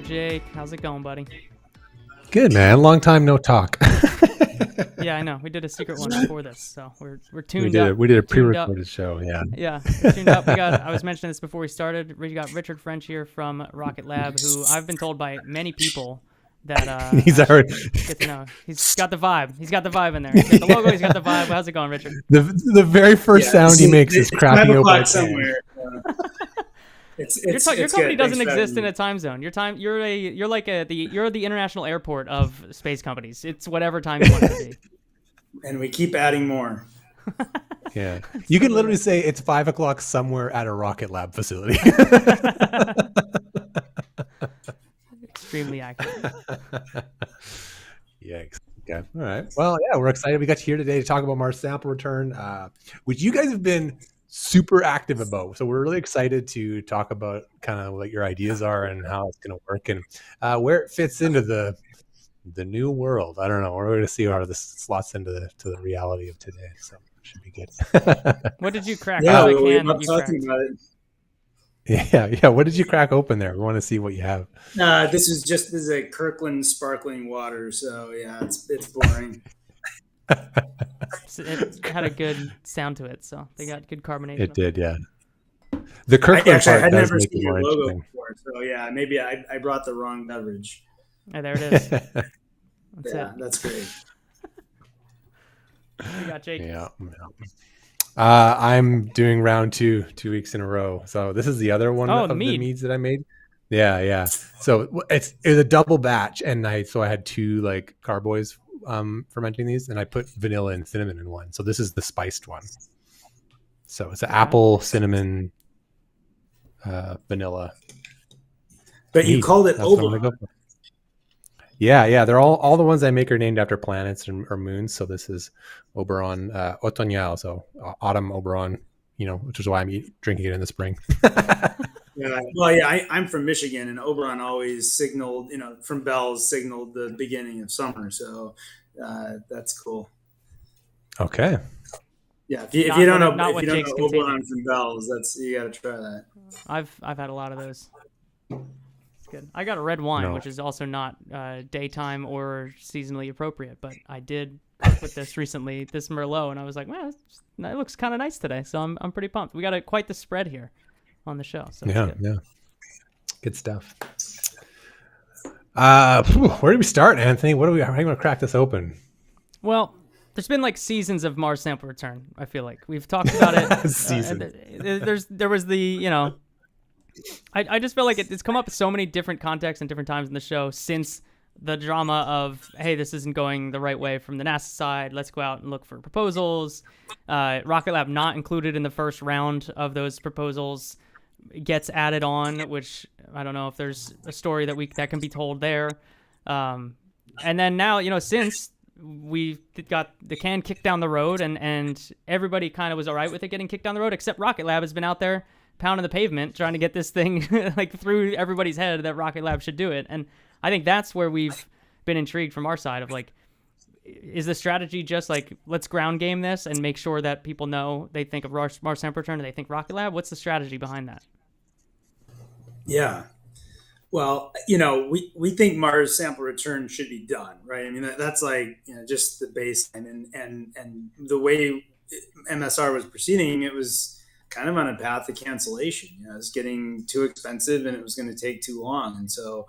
Jake. How's it going, buddy? Good, man. Long time no talk. Yeah, I know. We did a secret one before this, so we're tuned up. We did a pre-recorded show. Yeah. Yeah, we're tuned up. I was mentioning this before we started. We got Richard French here from Rocket Lab, who I've been told by many people that he's already get to know. He's got the vibe. He's got the vibe in there. He's got the logo. He's got the vibe. How's it going, Richard? The very first sound he makes is cracking open somewhere. Your company doesn't exist in a time zone. You're the international airport of space companies. It's whatever time you want it to be. And we keep adding more. Yeah, you can literally say it's 5 o'clock somewhere at a Rocket Lab facility. Extremely accurate. Yikes. Okay. All right. Well, yeah, we're excited. We got you here today to talk about Mars sample return, which you guys have been super active about. So we're really excited to talk about kind of what your ideas are and how it's going to work and where it fits into the new world. I don't know. We're going to see how this slots into the reality of today. So it should be good. What did you crack? Yeah, we're not talking about it. Yeah. What did you crack open there? We want to see what you have. This is a Kirkland sparkling water. So yeah, it's boring. It had a good sound to it, so they got good carbonation. It did, yeah. The Kirkland part had does never make seen it more your logo interesting. before, so yeah, maybe I brought the wrong beverage. Oh, there it is. That's great. We got Jake. Yeah. I'm doing round 2 weeks in a row. So this is the other one of the meads that I made. Yeah. So it's a double batch, and I had 2 like carboys fermenting these, and I put vanilla and cinnamon in one. So this is the spiced one. So it's an apple, cinnamon, vanilla. But you called it Oberon. Yeah. They're all the ones I make are named after planets or moons. So this is Oberon Automnal, so autumn Oberon, which is why I'm drinking it in the spring. Yeah, well, yeah, I'm from Michigan, and Oberon always signaled, from bells signaled the beginning of summer. So that's cool. Okay. Yeah, if you don't know Oberon from bells, you got to try that. I've had a lot of those. It's good. I got a red wine, which is also not daytime or seasonally appropriate, but I did cook with this recently, this Merlot, and I was like, well, it looks kind of nice today, so I'm pretty pumped. We got quite the spread here on the show. So yeah. Good stuff. Where do we start, Anthony? How are you going to crack this open? Well, there's been like seasons of Mars sample return. I feel like we've talked about it. There was the, I just feel like it's come up in so many different contexts and different times in the show since the drama of, hey, this isn't going the right way from the NASA side. Let's go out and look for proposals. Rocket Lab not included in the first round of those proposals gets added on, which I don't know if there's a story that can be told there. And then now, since we got the can kicked down the road and everybody kind of was all right with it getting kicked down the road, except Rocket Lab has been out there pounding the pavement trying to get this thing like through everybody's head that Rocket Lab should do it. And I think that's where we've been intrigued from our side of like, is the strategy just like, let's ground game this and make sure that people know they think of Mars sample return and they think Rocket Lab? What's the strategy behind that? Yeah. Well, we think Mars sample return should be done, right? I mean, that's like, just the baseline, and the way MSR was proceeding, it was kind of on a path to cancellation. It was getting too expensive and it was going to take too long. And so,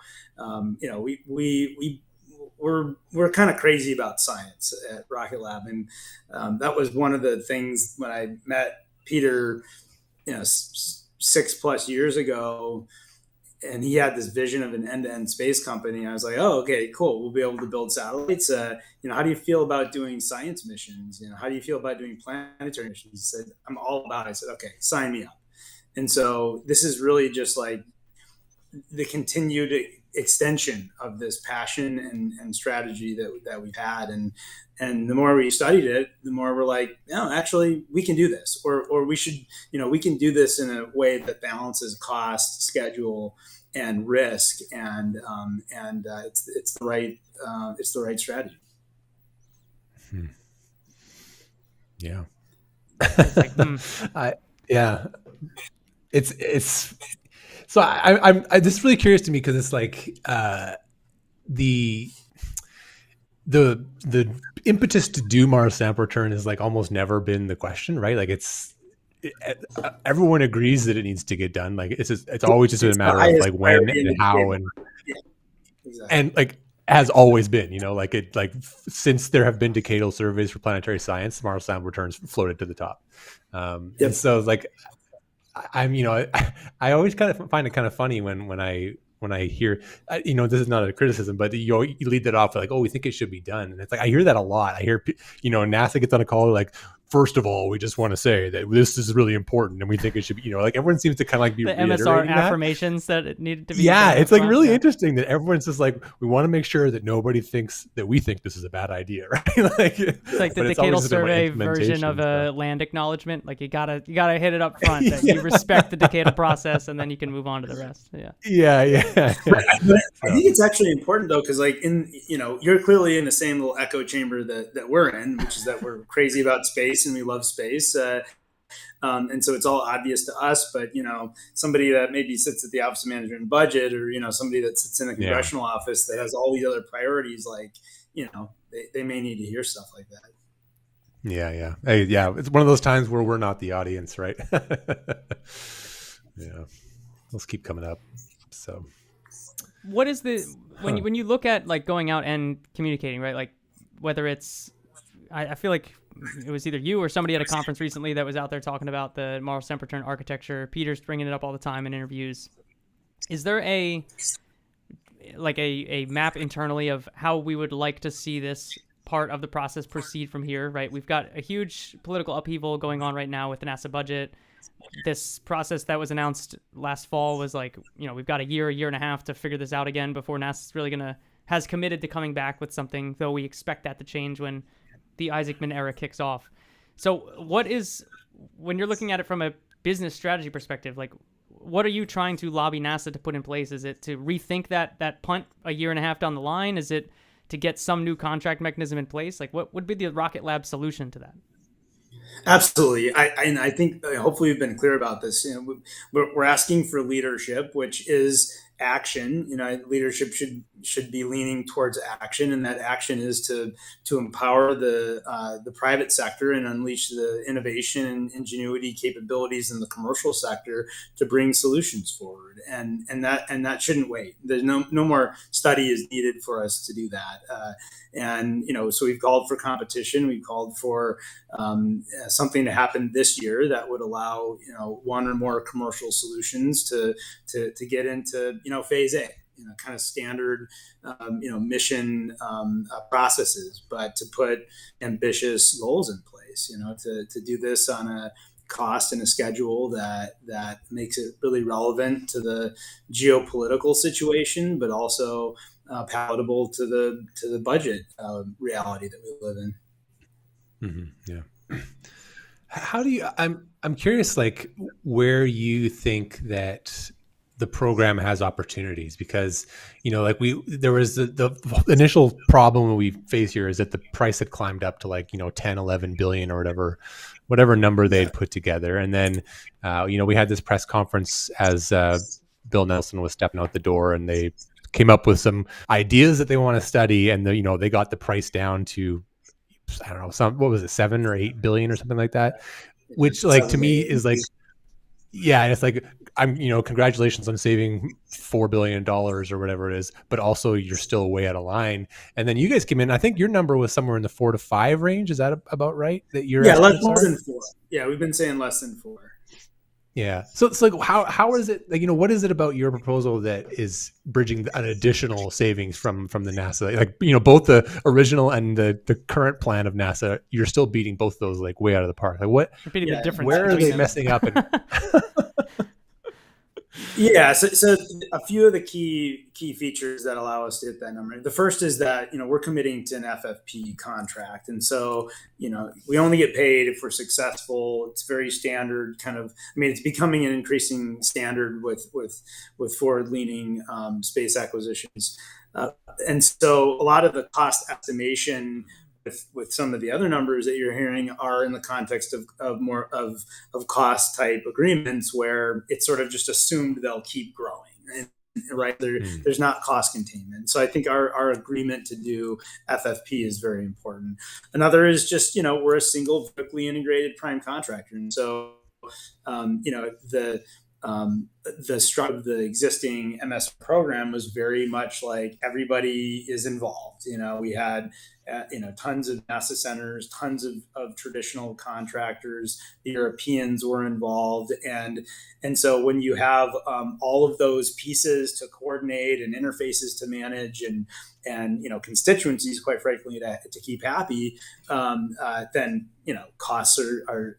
we're kind of crazy about science at Rocket Lab. And that was one of the things when I met Peter, 6+ years ago, and he had this vision of an end-to-end space company. I was like, oh, okay, cool. We'll be able to build satellites. How do you feel about doing science missions? How do you feel about doing planetary missions? He said, I'm all about it. I said, okay, sign me up. And so this is really just like the continued extension of this passion and strategy that we've had. And the more we studied it, the more we're like, no, actually we can do this, or we should, we can do this in a way that balances cost, schedule, and risk. And it's the right strategy. Yeah. It's like, Yeah. It's So I'm this is really curious to me because it's like the the impetus to do Mars sample return has like almost never been the question, right? Like everyone agrees that it needs to get done. Like it's always just been a matter of like when and how and exactly. and like has always been, like since there have been decadal surveys for planetary science, Mars sample returns floated to the top. And so like I'm, I always kind of find it kind of funny when I hear, this is not a criticism, but you lead that off like, oh, we think it should be done. And it's like, I hear that a lot. I hear, NASA gets on a call like, first of all, we just want to say that this is really important and we think it should be, like everyone seems to kind of like be the MSR affirmations that it needed to be. Yeah, it's like really interesting that everyone's just like, we want to make sure that nobody thinks that we think this is a bad idea, right? It's like the decadal survey version of a land acknowledgement. Like you gotta hit it up front that you respect the decadal process, and then you can move on to the rest. Yeah. I think it's actually important though, because like you're clearly in the same little echo chamber that we're in, which is that we're crazy about space and we love space. And so it's all obvious to us, but somebody that maybe sits at the Office of Management and Budget, or somebody that sits in a congressional office that has all these other priorities, like they may need to hear stuff like that. Yeah. Hey, yeah, it's one of those times where we're not the audience, right? Yeah, those keep coming up. So, what is when you look at like going out and communicating, right? Like whether it's, I feel like it was either you or somebody at a conference recently that was out there talking about the Mars sample return architecture. Peter's bringing it up all the time in interviews. Is there a map internally of how we would like to see this part of the process proceed from here, right? We've got a huge political upheaval going on right now with the NASA budget. This process that was announced last fall was like, we've got a year and a half to figure this out again before NASA's really has committed to coming back with something, though we expect that to change when the Isaacman era kicks off. So when you're looking at it from a business strategy perspective, like what are you trying to lobby NASA to put in place? Is it to rethink that punt a year and a half down the line? Is it to get some new contract mechanism in place? Like what would be the Rocket Lab solution to that? Absolutely. I think hopefully we've been clear about this. We're asking for leadership, which is action. Leadership should be leaning towards action, and that action is to empower the private sector and unleash the innovation and ingenuity capabilities in the commercial sector to bring solutions forward. And that shouldn't wait. There's no more study is needed for us to do that. So we've called for competition. We've called for something to happen this year that would allow one or more commercial solutions to get into phase A, kind of standard mission processes, but to put ambitious goals in place, to do this on a cost and a schedule that makes it really relevant to the geopolitical situation, but also palatable to the budget reality that we live in. Mm-hmm. Yeah. How do you? I'm curious, like where you think that the program has opportunities, because there was the initial problem we face here is that the price had climbed up to like 10, 11 billion or whatever number they had put together, and then we had this press conference as Bill Nelson was stepping out the door, and they came up with some ideas that they want to study, and they got the price down to, I don't know, what was it, 7 or 8 billion or something like that, which like to me is like, yeah, and it's like, congratulations on saving $4 billion or whatever it is, but also you're still way out of line. And then you guys came in, I think your number was somewhere in the 4 to 5 range. Is that about right? That you're less than 4. Yeah, we've been saying less than 4. Yeah. So it's like, how is it, like, what is it about your proposal that is bridging an additional savings from the NASA? Like, both the original and the current plan of NASA, you're still beating both those like way out of the park. Like the difference. Where are they messing up? Yeah, so a few of the key features that allow us to hit that number. The first is that we're committing to an FFP contract, and so we only get paid if we're successful. It's very standard, kind of. I mean, it's becoming an increasing standard with forward-leaning space acquisitions, and so a lot of the cost estimation with some of the other numbers that you're hearing are in the context of more of cost type agreements where it's sort of just assumed they'll keep growing. And, right there's not cost containment. So I think our agreement to do FFP is very important. Another is just, we're a single vertically integrated prime contractor. And so, the structure of the existing MS program was very much like everybody is involved. We had tons of NASA centers, tons of traditional contractors. The Europeans were involved, and so when you have all of those pieces to coordinate and interfaces to manage and constituencies, quite frankly, to keep happy, then costs are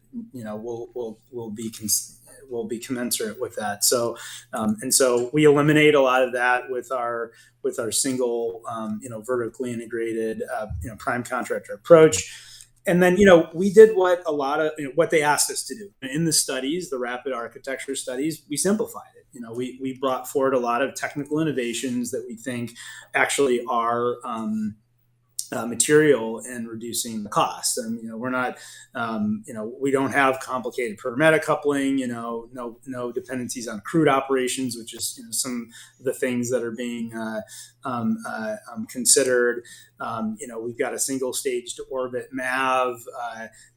will be commensurate with that. So and so we eliminate a lot of that with our single vertically integrated prime contractor approach. And then we did what a lot of what they asked us to do in the studies, the rapid architecture studies. We simplified it. We brought forward a lot of technical innovations that we think actually are material in reducing the cost. And we're not we don't have complicated programmatic coupling, no dependencies on crewed operations, which is some of the things that are being considered. We've got a single stage to orbit MAV.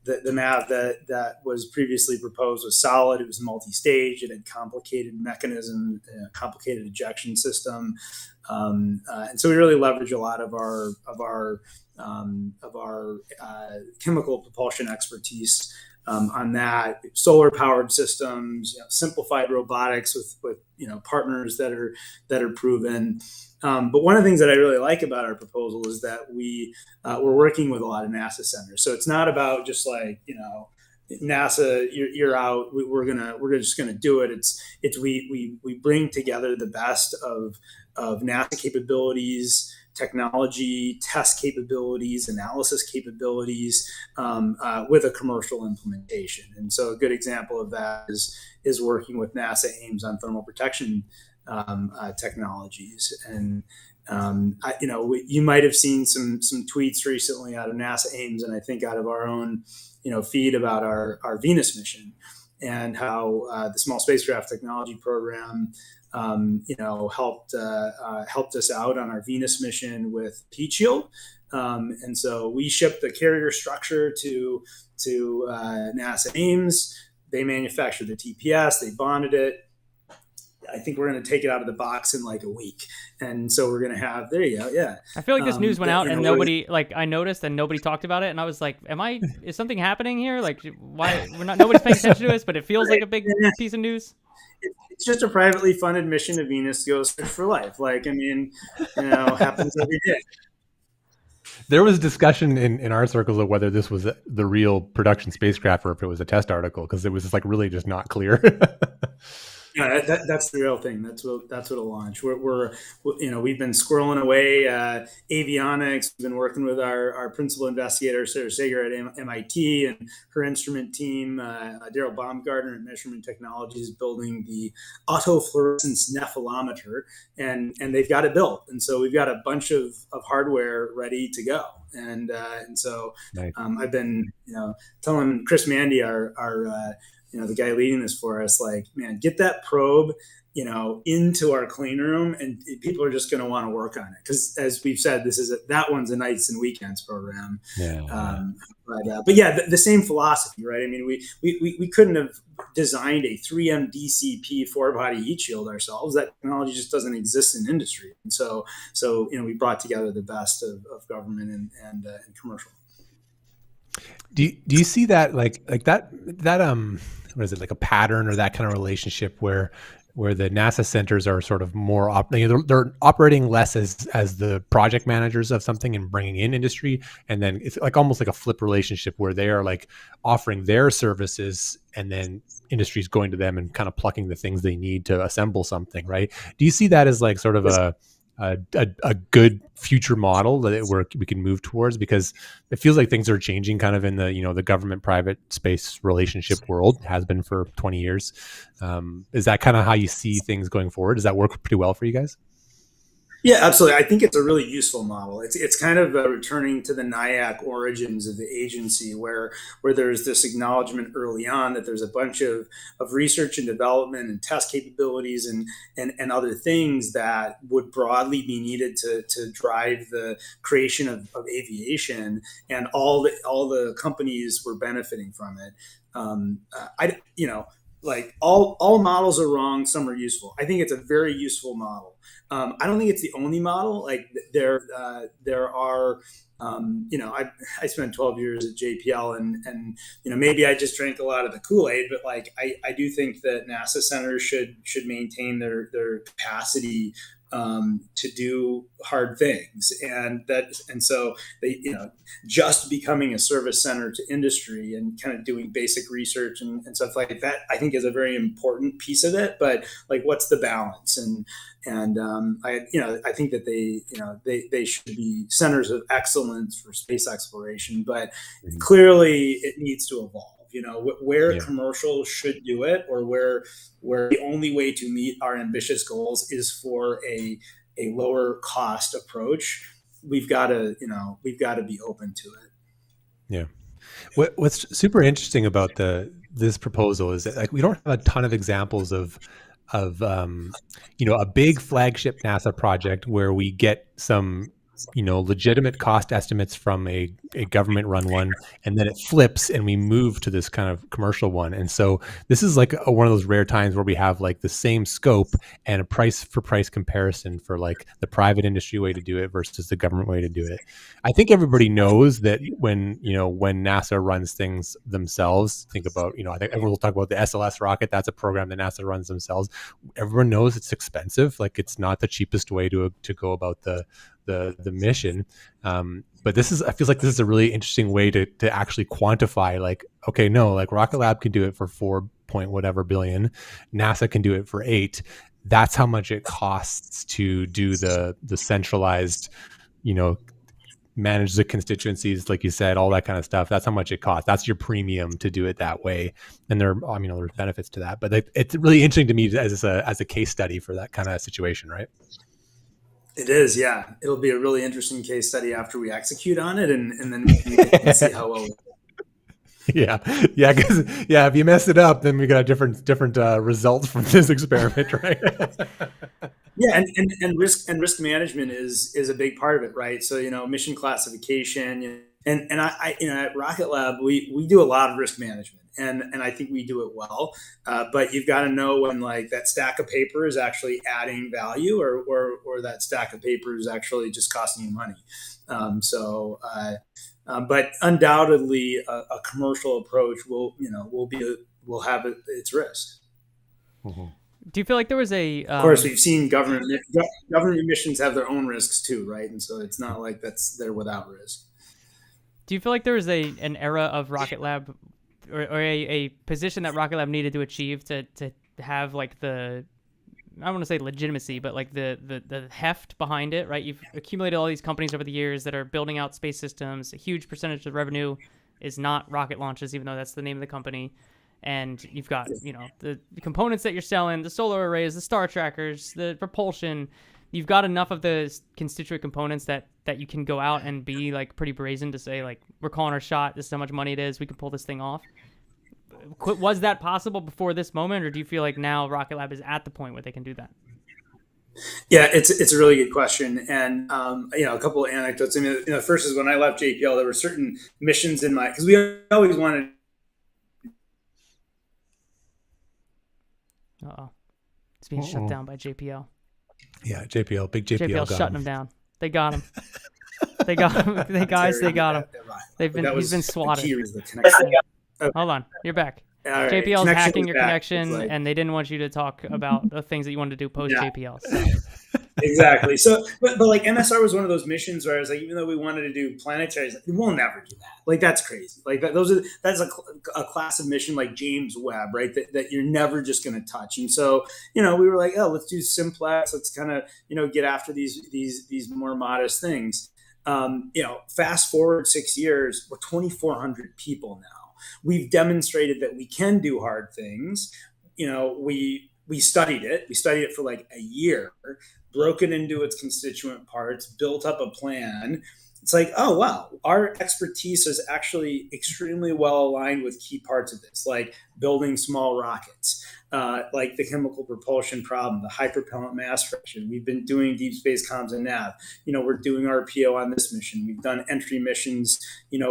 The MAV that was previously proposed was solid. It was multi-stage. It had complicated mechanism, complicated ejection system. And so we really leverage a lot of our chemical propulsion expertise on that. Solar powered systems, simplified robotics with partners that are proven. But one of the things that I really like about our proposal is that we're working with a lot of NASA centers. So it's not about just like NASA, you're out. We're just gonna do it. It's we bring together the best of NASA capabilities, technology, test capabilities, analysis capabilities with a commercial implementation. And so a good example of that is working with NASA Ames on thermal protection technologies. And you might have seen some tweets recently out of NASA Ames, and I think out of our own feed about our Venus mission and how the small spacecraft technology program helped us out on our Venus mission with heat shield. And so we shipped the carrier structure to NASA Ames. They manufactured the TPS. They bonded it. I think we're going to take it out of the box in like a week. And so we're going to have, there you go. Yeah. I feel like this news went out and nobody, I noticed and nobody talked about it. And I was like, is something happening here? Like, why nobody's paying attention to us, but it feels like a big piece of news. It's just a privately funded mission to Venus to go search for life. Happens every day. There was discussion in our circles of whether this was the real production spacecraft or if it was a test article, because it was just really just not clear. Yeah, that's the real thing. That's what'll launch. We've been squirreling away avionics. We've been working with our principal investigator Sarah Sager at MIT and her instrument team. Daryl Baumgartner at Measurement Technologies building the autofluorescence nephelometer, and they've got it built. And so we've got a bunch of hardware ready to go. And so nice. I've been telling Chris Mandy, our the guy leading this for us, like, man, get that probe, into our clean room, and people are just going to want to work on it. Because as we've said, that one's a nights and weekends program. Yeah. But yeah, the same philosophy, right? I mean, we couldn't have designed a 3M DCP 4-body heat shield ourselves. That technology just doesn't exist in industry. And so we brought together the best of government and commercial. Do you see that like that what is it, like a pattern or that kind of relationship where the NASA centers are sort of more they're operating less as the project managers of something and bringing in industry, and then it's like almost like a flip relationship where they are like offering their services and then industry's going to them and kind of plucking the things they need to assemble something, right? Do you see that as like sort of a good future model that we can move towards? Because it feels like things are changing kind of in the the government private space relationship world, has been for 20 years. Is that kind of how you see things going forward? Does that work pretty well for you guys? Yeah, absolutely. I think it's a really useful model. It's kind of returning to the NIAC origins of the agency, where there's this acknowledgement early on that there's a bunch of research and development and test capabilities and other things that would broadly be needed to drive the creation of aviation, and all the companies were benefiting from it. I like all models are wrong, some are useful. I think it's a very useful model. I don't think it's the only model. Like there are, I spent 12 years at JPL, and maybe I just drank a lot of the Kool-Aid, but like I do think that NASA centers should maintain their capacity to do hard things, and so they just becoming a service center to industry and kind of doing basic research and stuff like that, I think is a very important piece of it. But like, what's the balance? I think that they should be centers of excellence for space exploration, but clearly it needs to evolve. Where commercial should do it, or where the only way to meet our ambitious goals is for a lower cost approach. We've got to be open to it. Yeah. What's super interesting about this proposal is that, like, we don't have a ton of examples of a big flagship NASA project where we get some legitimate cost estimates from a government run one, and then it flips and we move to this kind of commercial one. And so this is like one of those rare times where we have like the same scope and a price for price comparison for like the private industry way to do it versus the government way to do it. I think everybody knows that when NASA runs things themselves, think about, I think everyone will talk about the SLS rocket. That's a program that NASA runs themselves. Everyone knows it's expensive. Like, it's not the cheapest way to go about the mission. But I feel like this is a really interesting way to actually quantify, like, okay, no, like Rocket Lab can do it for 4 point whatever billion. NASA can do it for 8. That's how much it costs to do the centralized, manage the constituencies, like you said, all that kind of stuff. That's how much it costs. That's your premium to do it that way. And there's benefits to that, but it's really interesting to me as a case study for that kind of situation, right? It is, yeah. It'll be a really interesting case study after we execute on it, and then we can see how well. Yeah, because if you mess it up, then we got different results from this experiment, right? Yeah, and risk management is a big part of it, right? So mission classification, and I at Rocket Lab we do a lot of risk management. And I think we do it well, but you've got to know when, like, that stack of paper is actually adding value, or that stack of paper is actually just costing you money. But undoubtedly, a commercial approach will have its risk. Mm-hmm. Do you feel like there was a? Of course, we've seen government missions have their own risks too, right? And so it's not like they're without risk. Do you feel like there was an era of Rocket Lab, or a position that Rocket Lab needed to achieve to have, like, I don't want to say legitimacy, but like the heft behind it, right? You've accumulated all these companies over the years that are building out space systems. A huge percentage of revenue is not rocket launches, even though that's the name of the company. And you've got, the components that you're selling, the solar arrays, the star trackers, the propulsion. You've got enough of the constituent components that you can go out and be, like, pretty brazen to say, like, we're calling our shot. This is how much money it is. We can pull this thing off. Was that possible before this moment, or do you feel like now Rocket Lab is at the point where they can do that? Yeah, it's a really good question, and a couple of anecdotes. I mean, the first is when I left JPL, there were certain missions because we always wanted. It's being shut down by JPL. Yeah, JPL, big JPL. JPL's shutting him down. They got him. They got him. They got him. He's been swatted. Hold on, you're back. Right. JPL's hacking your connection, and they didn't want you to talk about the things that you wanted to do post JPL. So. Exactly. So, but like MSR was one of those missions where I was like, even though we wanted to do planetaries, we'll never do that. Like, that's crazy. Like that's a class of mission like James Webb, right? That you're never just going to touch. And so, we were like, oh, let's do simplex. Let's kind of, get after these more modest things. Fast forward 6 years, we're 2,400 people now. We've demonstrated that we can do hard things. We studied it. We studied it for like a year. broke it into its constituent parts, built up a plan. It's like, oh, wow, our expertise is actually extremely well aligned with key parts of this, like building small rockets, like the chemical propulsion problem, the high propellant mass fraction. We've been doing deep space comms and nav. We're doing RPO on this mission. We've done entry missions,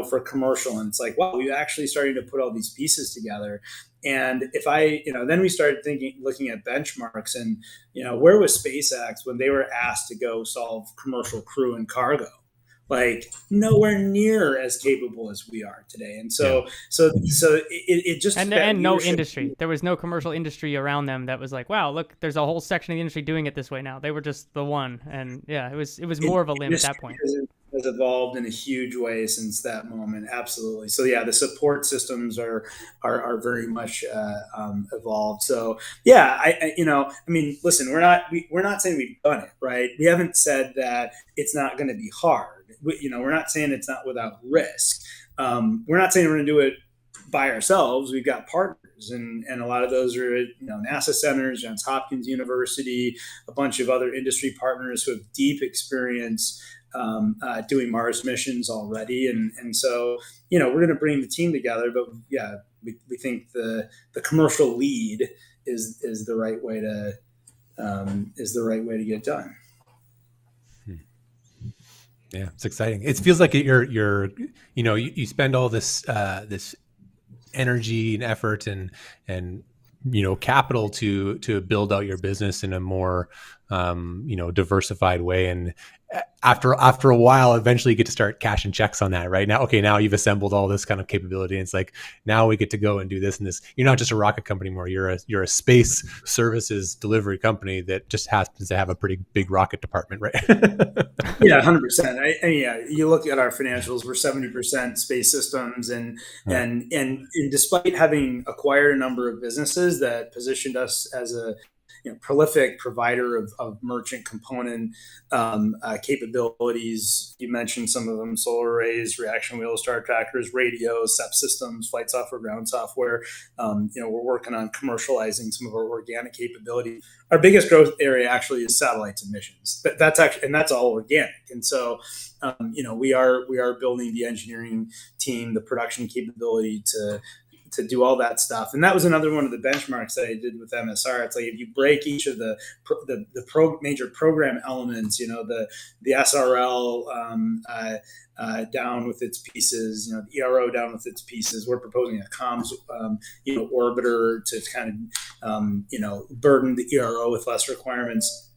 for commercial. And it's like, wow, we've actually started to put all these pieces together. And then we started looking at benchmarks and, where was SpaceX when they were asked to go solve commercial crew and cargo? Like nowhere near as capable as we are today. And so it just, and no industry. There was no commercial industry around them that was like, wow, look, there's a whole section of the industry doing it this way now. They were just the one. And yeah, it was more of a limb at that point. Has evolved in a huge way since that moment. Absolutely. So yeah, the support systems are very much evolved. So yeah, I listen, we're not saying we've done it, right? We haven't said that it's not going to be hard. We're not saying it's not without risk. We're not saying we're going to do it by ourselves. We've got partners, and a lot of those are NASA centers, Johns Hopkins University, a bunch of other industry partners who have deep experience doing Mars missions already, and so we're going to bring the team together. But yeah, we think the commercial lead is the right way to get done. Yeah, it's exciting. It feels like you spend all this energy and effort and capital to build out your business in a more diversified way, and after a while, eventually you get to start cashing checks on that. Right now, now you've assembled all this kind of capability, and it's like now we get to go and do this and this. You're not just a rocket company anymore. You're a space services delivery company that just happens to have a pretty big rocket department, right? Yeah, 100%. Yeah, you look at our financials, we're 70% space systems, and despite having acquired a number of businesses that positioned us as a prolific provider of merchant component capabilities. You mentioned some of them: solar arrays, reaction wheels, star trackers, radios, SEP systems, flight software, ground software. We're working on commercializing some of our organic capability. Our biggest growth area actually is satellites and missions. That's all organic. And so, we are building the engineering team, the production capability to do all that stuff. And that was another one of the benchmarks that I did with MSR. It's like, if you break each of the major program elements, the SRL down with its pieces, the ERO down with its pieces. We're proposing a comms, orbiter to kind of, burden the ERO with less requirements.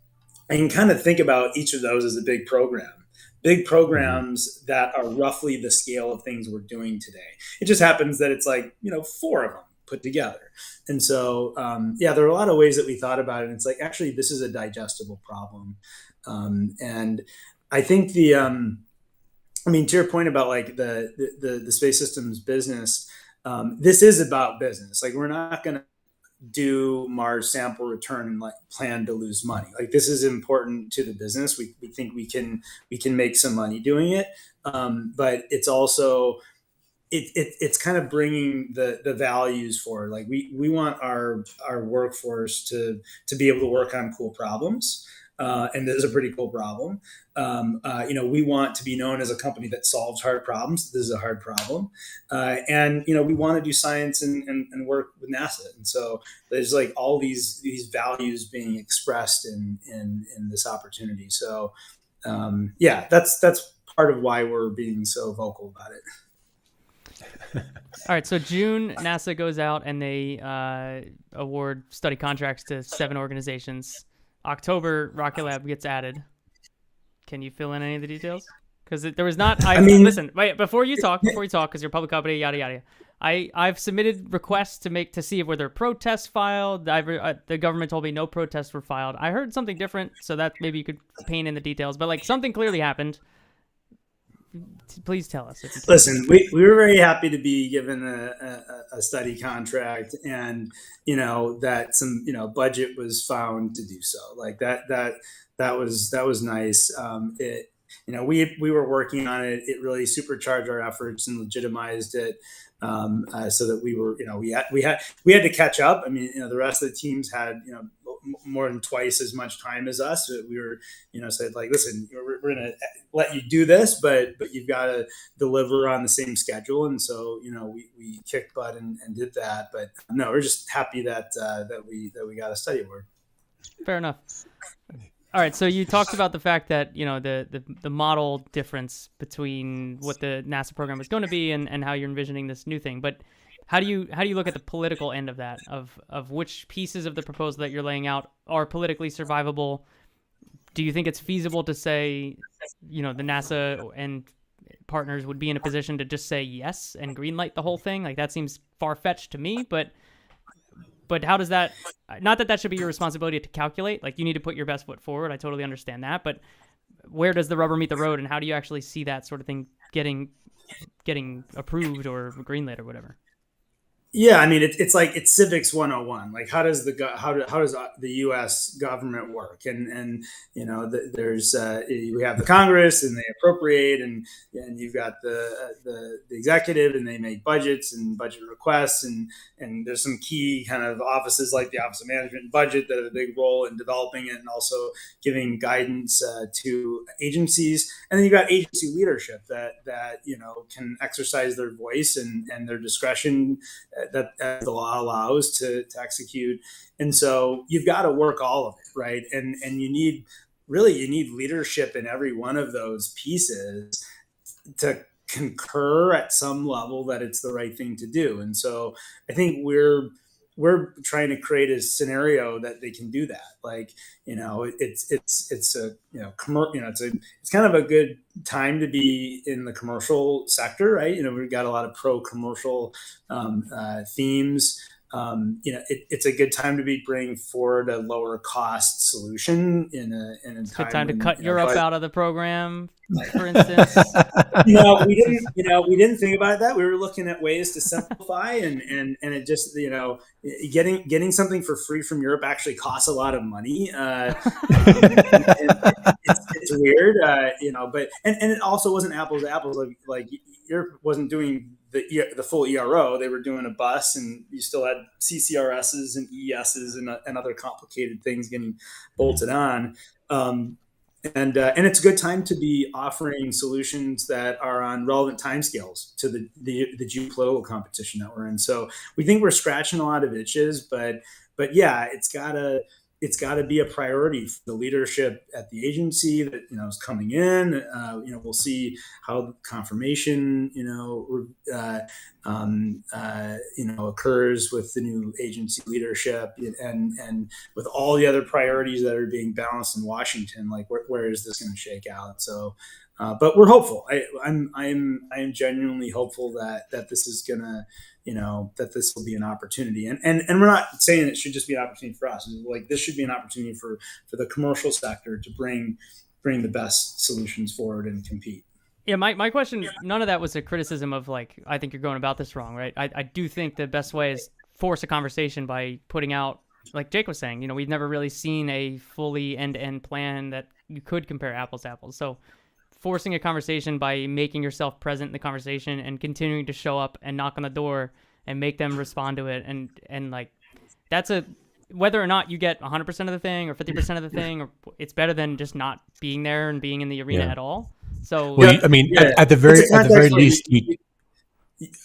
I can kind of think about each of those as a big program. Big programs that are roughly the scale of things we're doing today. It just happens that it's like, 4 of them put together. And so, there are a lot of ways that we thought about it. And it's like, actually, this is a digestible problem. And I think to your point about like the space systems business, this is about business. Like, we're not going to do Mars sample return and like plan to lose money. Like, this is important to the business. We think we can make some money doing it. But it's also, it's kind of bringing the values forward. Like, we want our workforce to be able to work on cool problems. And this is a pretty cool problem. We want to be known as a company that solves hard problems. This is a hard problem. And we want to do science and work with NASA. And so there's like all these values being expressed in this opportunity. So, that's part of why we're being so vocal about it. All right, so June, NASA goes out and they award study contracts to 7 organizations. October, Rocket Lab gets added. Can you fill in any of the details? Because there was not. Listen. Wait, before you talk, because you're a public company, yada yada. I've submitted requests to see if whether protests filed. The government told me no protests were filed. I heard something different, so that maybe you could paint in the details. But like, something clearly happened. Please tell us. Listen, we were very happy to be given a study contract, and that some budget was found to do so. Like that was nice. We were working on it. It really supercharged our efforts and legitimized it, so that we were we had to catch up. I mean, the rest of the teams had more than twice as much time as us. We were, said like, listen, we're going to let you do this, but you've got to deliver on the same schedule. And so, we kicked butt and did that. But no, we're just happy that we got a study award. Fair enough. All right, so you talked about the fact that the model difference between what the NASA program was going to be and how you're envisioning this new thing. But how do you look at the political end of that? Of which pieces of the proposal that you're laying out are politically survivable? Do you think it's feasible to say, the NASA and partners would be in a position to just say yes and greenlight the whole thing? Like, that seems far-fetched to me, but how does that, not that should be your responsibility to calculate, like you need to put your best foot forward. I totally understand that, but where does the rubber meet the road, and how do you actually see that sort of thing getting approved or greenlit or whatever? Yeah, I mean, it's civics 101. Like, how does the U.S. government work? And there's we have the Congress and they appropriate, and you've got the executive and they make budgets and budget requests, and there's some key kind of offices like the Office of Management and Budget that have a big role in developing it and also giving guidance to agencies. And then you've got agency leadership that can exercise their voice and their discretion that the law allows to execute. And so you've got to work all of it, right? And you need leadership in every one of those pieces to concur at some level that it's the right thing to do. And so I think we're trying to create a scenario that they can do that. Like, it's kind of a good time to be in the commercial sector, right? We've got a lot of pro-commercial themes. It's a good time to be bringing forward a lower cost solution in a good time to cut Europe out of the program, for instance. We didn't think about that. We were looking at ways to simplify, and it just getting something for free from Europe actually costs a lot of money. It's weird, but it also wasn't apples to apples. Like Europe wasn't doing the full ERO. They were doing a bus, and you still had CCRSs and ESs and other complicated things getting bolted on. And it's a good time to be offering solutions that are on relevant timescales to the geopolitical competition that we're in. So we think we're scratching a lot of itches, but yeah, it's gotta be a priority for the leadership at the agency that is coming in. We'll see how confirmation occurs with the new agency leadership and with all the other priorities that are being balanced in Washington. Like, where is this going to shake out? So, but we're hopeful. I am genuinely hopeful that this is gonna, that this will be an opportunity. And we're not saying it should just be an opportunity for us. Like, this should be an opportunity for the commercial sector to bring the best solutions forward and compete. Yeah, my question, none of that was a criticism of, like, I think you're going about this wrong, right? I do think the best way is force a conversation by putting out, like Jake was saying, we've never really seen a fully end-to-end plan that you could compare apples to apples. So forcing a conversation by making yourself present in the conversation and continuing to show up and knock on the door and make them respond to it. And like, that's whether or not you get 100% of the thing or 50% of the thing, or it's better than just not being there and being in the arena at all. So, well, at the very least,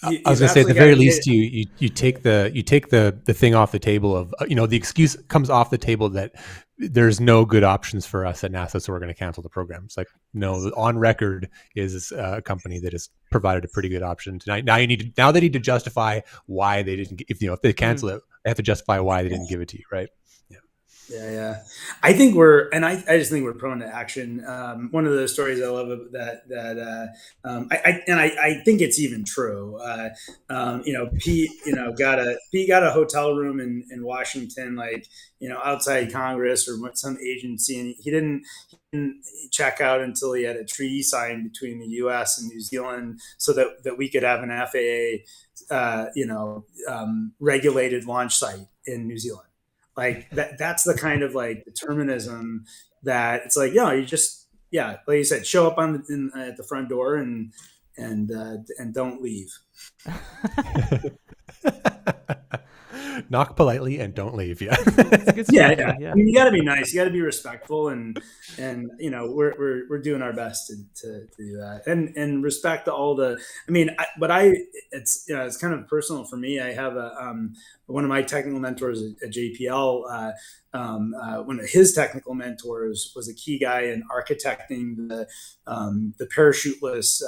I was going to say, at the very least, you take the thing off the table of, the excuse comes off the table that there's no good options for us at NASA, so we're going to cancel the program. It's like, no, on record is a company that has provided a pretty good option tonight. Now they need to justify why they didn't, if they cancel it, they have to justify why they didn't give it to you, right? Yeah. I just think we're prone to action. One of the stories I love I think it's even true. Pete got a hotel room in Washington, like, outside Congress or some agency, and he didn't check out until he had a treaty signed between the U.S. and New Zealand, so that we could have an FAA, regulated launch site in New Zealand. Like, that's the kind of, like, determinism that it's like, you just, like you said, show up at the front door and don't leave. Knock politely and don't leave. Yeah. It's a good strategy, yeah. I mean, you got to be nice. You got to be respectful, and we're doing our best to do that, and respect all the. I mean, it's kind of personal for me. I have one of my technical mentors at JPL. One of his technical mentors was a key guy in architecting the parachuteless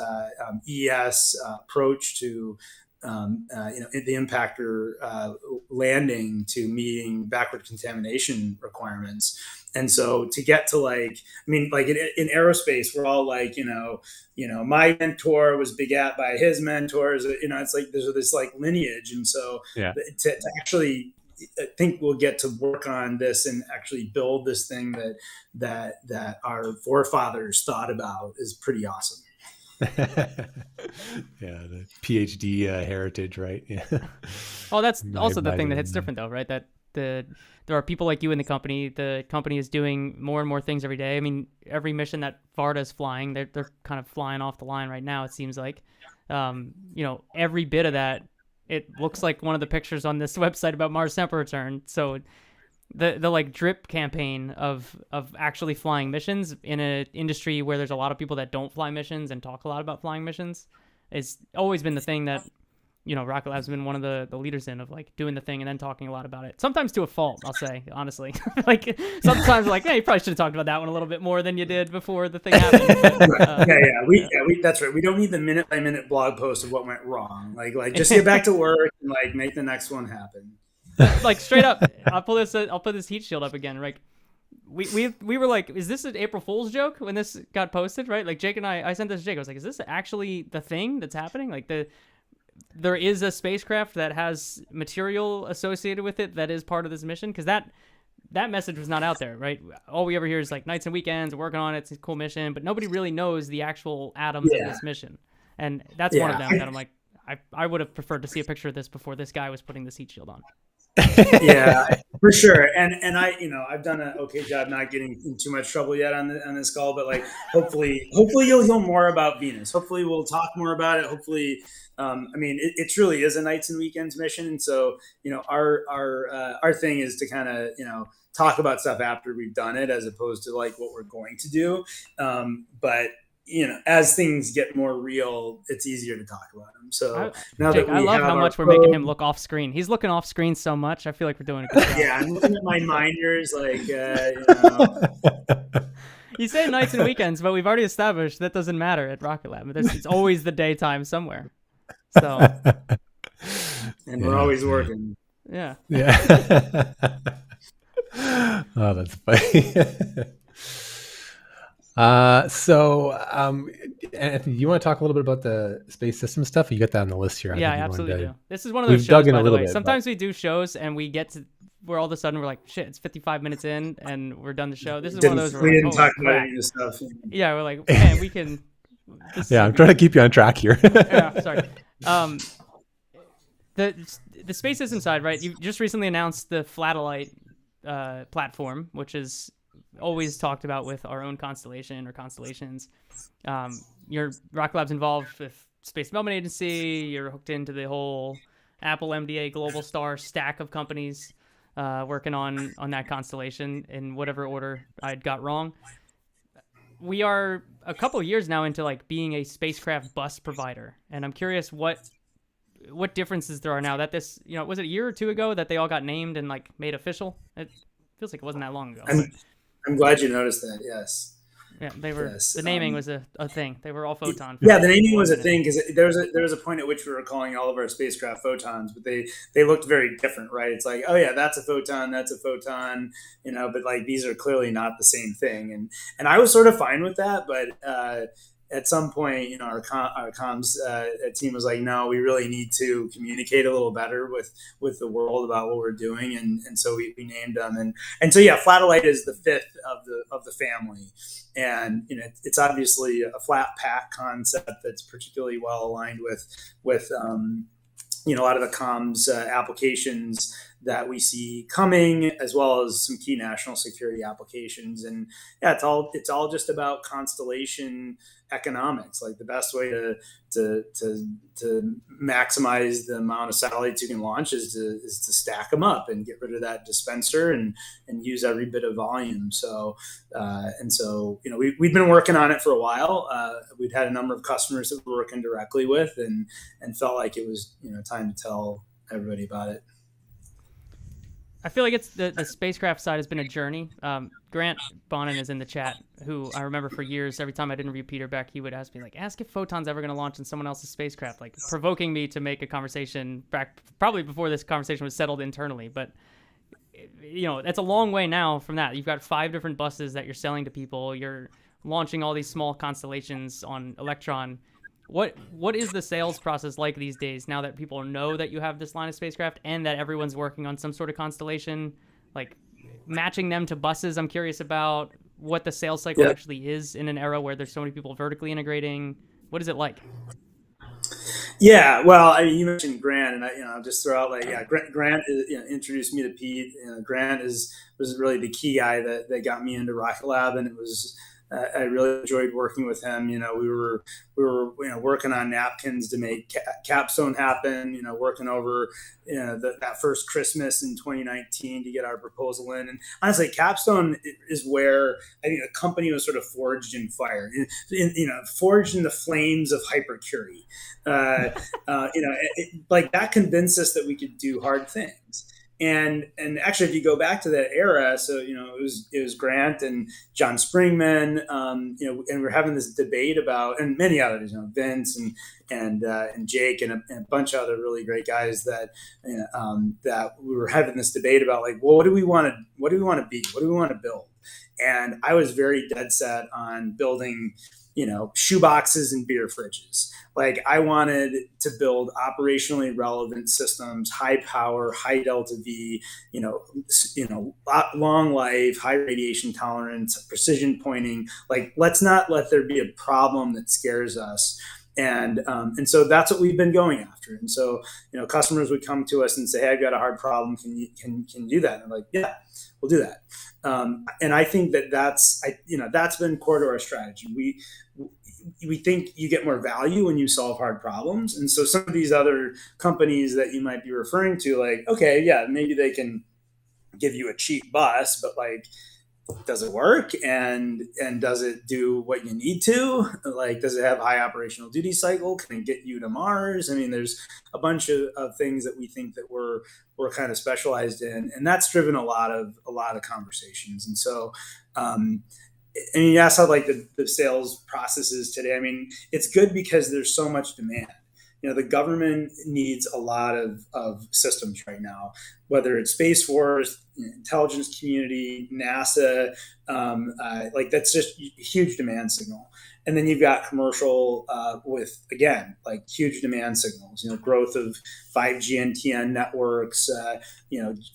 ES approach to the impactor landing to meeting backward contamination requirements. And so to get to like in aerospace, we're all like, my mentor was begat by his mentors, it's like there's this like lineage. And so to actually, I think we'll get to work on this and actually build this thing that our forefathers thought about is pretty awesome. The PhD heritage, right? Yeah. Oh, that's also the thing that hits different though, right? That there are people like you in the company. The company is doing more and more things every day. I mean, every mission that Varda's flying, they're kind of flying off the line right now, it seems like. Every bit of that, it looks like one of the pictures on this website about Mars sample return. So the like drip campaign of actually flying missions in an industry where there's a lot of people that don't fly missions and talk a lot about flying missions is always been the thing that, Rocket Lab's been one of the leaders in, of like doing the thing and then talking a lot about it. Sometimes to a fault, I'll say, honestly. Like sometimes like, hey, you probably should have talked about that one a little bit more than you did before the thing happened. We that's right. We don't need the minute by minute blog post of what went wrong. Like just get back to work and like make the next one happen. Like straight up, I'll put this heat shield up again. Like we were like, is this an April Fool's joke when this got posted? Right? Like Jake and I sent this to Jake. I was like, is this actually the thing that's happening? Like there is a spacecraft that has material associated with it that is part of this mission, because that message was not out there, right? All we ever hear is like nights and weekends, working on it. It's a cool mission, but nobody really knows the actual atoms of this mission, and that's one of them that I'm like, I would have preferred to see a picture of this before this guy was putting this heat shield on. Yeah, for sure. And I've done an okay job not getting in too much trouble yet on this call, but like hopefully you'll hear more about Venus. Hopefully we'll talk more about it. Hopefully, it truly is a nights and weekends mission, and so our thing is to kind of talk about stuff after we've done it, as opposed to like what we're going to do. But as things get more real, it's easier to talk about them. So Jake, I love how much we're making him look off screen. He's looking off screen so much. I feel like we're doing a good job. Yeah, I'm looking at my minders like, You say nights and weekends, but we've already established that doesn't matter at Rocket Lab. It's always the daytime somewhere. So, and we're always working. Yeah. Yeah. Oh, that's funny. Anthony, you want to talk a little bit about the space system stuff? You got that on the list here. Yeah, I absolutely do. This is one of those shows, by the way. Sometimes we do shows and we get to where all of a sudden we're like, shit, it's 55 minutes in and we're done the show. This is one of those where we didn't talk about any of this stuff. Yeah, we're like, man, we can. I'm trying to keep you on track here. Yeah, sorry. The space system side, right? You just recently announced the Flatellite platform, which is always talked about with our own constellation or constellations. Your Rocket Lab's involved with Space Development Agency. You're hooked into the whole Apple, MDA, Global Star stack of companies working on that constellation in whatever order I'd got wrong. We are a couple of years now into like being a spacecraft bus provider, and I'm curious what differences there are now that this, was it a year or two ago that they all got named and like made official? It feels like it wasn't that long ago. I'm glad you noticed that. Yes. Yeah, they were. Yes. The naming was a thing. They were all Photon. Yeah, the naming was a thing because there was a point at which we were calling all of our spacecraft Photons, but they looked very different, right? It's like, oh yeah, that's a photon, but like these are clearly not the same thing, and I was sort of fine with that, but at some point, our comms team was like, no, we really need to communicate a little better with the world about what we're doing, and so we named them, and so yeah, Flatellite is the fifth of the family, and it's obviously a flat pack concept that's particularly well aligned with a lot of the comms applications that we see coming, as well as some key national security applications. And yeah, it's all just about constellation economics. Like the best way to maximize the amount of satellites you can launch is to stack them up and get rid of that dispenser and use every bit of volume. So we've been working on it for a while. We'd had a number of customers that we're working directly with, and felt like it was time to tell everybody about it. I feel like it's the spacecraft side has been a journey. Grant Bonin is in the chat, who I remember for years, every time I'd interview Peter Beck, he would ask me, like, ask if Photon's ever going to launch in someone else's spacecraft, like provoking me to make a conversation back probably before this conversation was settled internally. But, that's a long way now from that. You've got 5 different buses that you're selling to people. You're launching all these small constellations on Electron. What is the sales process like these days, now that people know that you have this line of spacecraft and that everyone's working on some sort of constellation, like matching them to buses? I'm curious about what the sales cycle actually is in an era where there's so many people vertically integrating. What is it like? Yeah, well, I mean, you mentioned Grant, and I'll just throw out Grant introduced me to Pete. Grant was really the key guy that got me into Rocket Lab, and it was. I really enjoyed working with him. We were working on napkins to make Capstone happen. Working over that first Christmas in 2019 to get our proposal in. And honestly, Capstone is where I think the company was sort of forged in fire, forged in the flames of hypercurie. Like that convinced us that we could do hard things. And actually, if you go back to that era, so it was Grant and John Springman, and we're having this debate about, and many others, Vince and Jake and a bunch of other really great guys that we were having this debate about, like, well, what do we want to be? What do we want to build? And I was very dead set on building shoeboxes and beer fridges. Like I wanted to build operationally relevant systems, high power, high delta V, long life, high radiation tolerance, precision pointing. Like let's not let there be a problem that scares us. And so that's what we've been going after. And so, customers would come to us and say, "Hey, I've got a hard problem. Can you do that?" And I'm like, "Yeah, we'll do that." And I think that's been core to our strategy. We think you get more value when you solve hard problems. And so some of these other companies that you might be referring to, like, okay, yeah, maybe they can give you a cheap bus, but like, does it work? And does it do what you need to? Like, does it have high operational duty cycle? Can it get you to Mars? I mean, there's a bunch of things that we think that we're kind of specialized in, and that's driven a lot of conversations. And so, you asked how like the sales process is today. I mean, it's good because there's so much demand. The government needs a lot of systems right now, whether it's Space Force, intelligence community, NASA, like that's just a huge demand signal. And then you've got commercial with, again, like huge demand signals, growth of 5G NTN networks,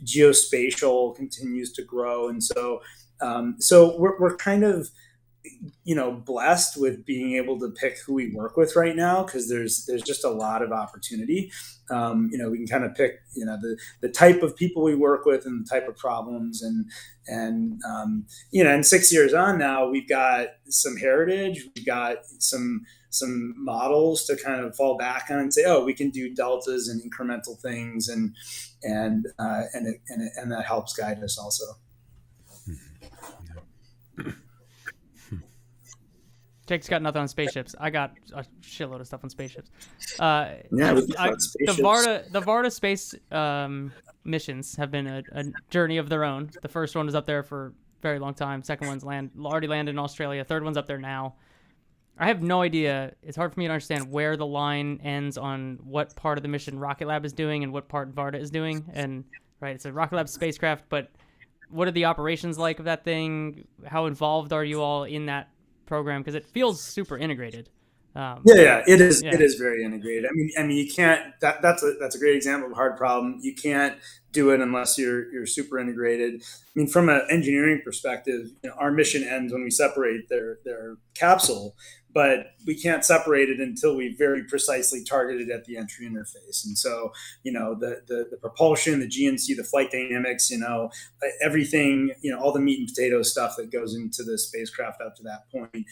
geospatial continues to grow. And so we're kind of, blessed with being able to pick who we work with right now, because there's just a lot of opportunity. We can kind of pick, the type of people we work with and the type of problems, and 6 years on now, we've got some heritage, we've got some models to kind of fall back on and say, oh, we can do deltas and incremental things, and that helps guide us also. Jake's got nothing on spaceships. I got a shitload of stuff on spaceships. The Varda space missions have been a journey of their own. The first one was up there for a very long time. Second one's already landed in Australia. Third one's up there now. I have no idea. It's hard for me to understand where the line ends on what part of the mission Rocket Lab is doing and what part Varda is doing. And right, it's a Rocket Lab spacecraft, but what are the operations like of that thing? How involved are you all in that program? Because it feels super integrated. It is. Yeah. It is very integrated. I mean, you can't. That's a great example of a hard problem. You can't do it unless you're super integrated. I mean, from an engineering perspective, our mission ends when we separate their capsule, but we can't separate it until we very precisely target it at the entry interface. And so, the propulsion, the GNC, the flight dynamics, everything, all the meat and potato stuff that goes into the spacecraft up to that point,